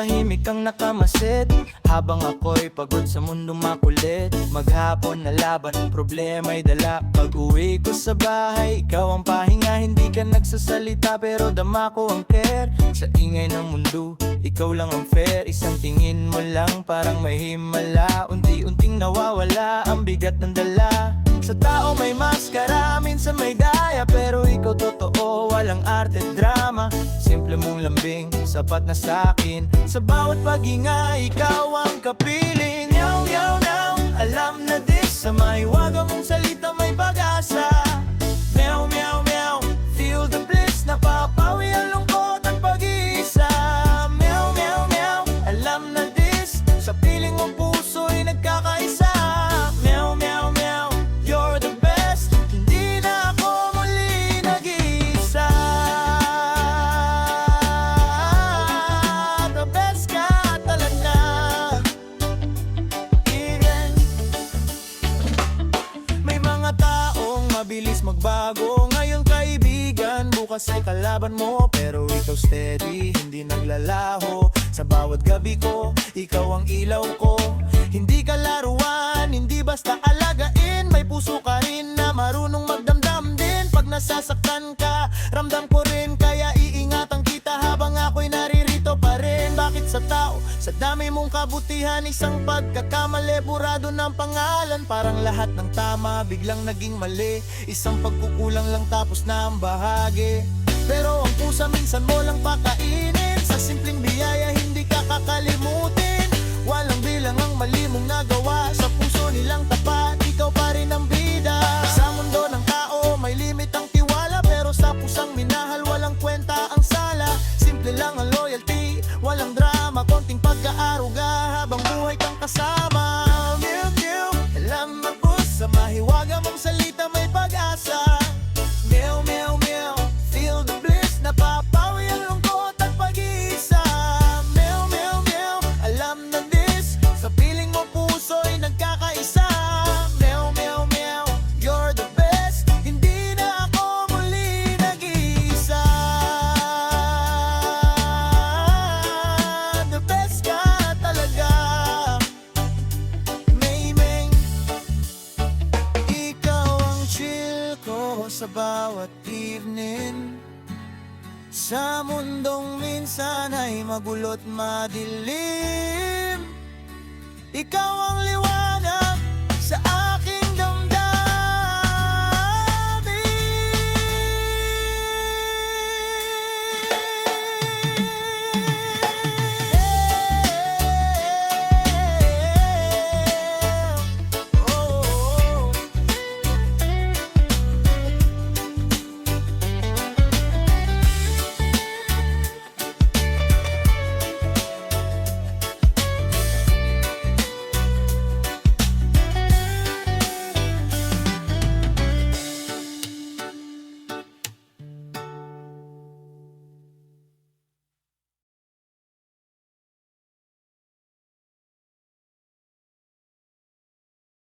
tahimik kang nakamasid, habang ako'y pagod sa mundo makulit. Maghapon na laban, problema'y dala. Pag uwi ko sa bahay, ikaw ang pahinga. Hindi ka nagsasalita pero dama ko ang care. Sa ingay ng mundo, ikaw lang ang fair. Isang tingin mo lang parang may himala. Unti-unting nawawala ang bigat ng dala. Sa tao may maskara, minsan may daya, pero ikaw totoo, walang arte drama. Simple mong lambing, sapat na sa'kin. Sa bawat paghinga, ikaw ang kapiling. Meow, meow, meow, alam na this. Sa mahiwaga mong salita may pag-asa. Meow, meow, meow, feel the bliss. Napapawi ang lungkot at pag-iisa. Meow, meow, meow, alam na this. Sa piling mong puso'y nagkakaisa. Meow, meow, meow, you're the best. Hindi na ako muli nag-iisa. The best ka talaga. Even may mga taong mabilis magbago. Ngayon kaibigan, bukas ay kalaban mo. Pero ikaw steady, hindi naglalaho. Sa bawat gabi ko, ikaw ang ilaw ko. Hindi ka laruan, hindi basta alagain. May puso ka rin na marunong magdamdam din. Pag nasasaktan ka, ramdam ko rin. Kaya iingatan kita habang ako'y naririto pa rin. Bakit sa tao, sa dami mong kabutihan, isang pagkakamali, burado ng pangalan. Parang lahat ng tama, biglang naging mali. Isang pagkukulang lang tapos na ang bahagi. Pero ang pusa minsan mo lang pakainin. Sa simpleng biyaya hindi ka kakalimutin. Walang bilang ang mali mong nagawa. Sa puso nilang tapat, ikaw pa rin ang bida. Sa mundo ng tao, may limit ang tiwala. Pero sa pusang minahal, walang kwenta ang sala. Simple lang ang loyalty, walang drama. Konting pagkaaruga habang buhay kang kasama. Meow, meow, alam na po sa mahiwaga mong salita may pag-asa. Meow, meow, meow, feel the bliss. Napapawi ang lungkot at pag-iisa. Meow, meow, meow, alam na this. Sa piling mo puso'y nagkakaisa. Meow, meow, meow, you're the best. Hindi na ako muli nag-iisa. The best ka talaga. Maymay, ikaw ang chill ko sa bawat evening. Sa mundong minsan ay magulo't madilim, ikaw ang liwanag.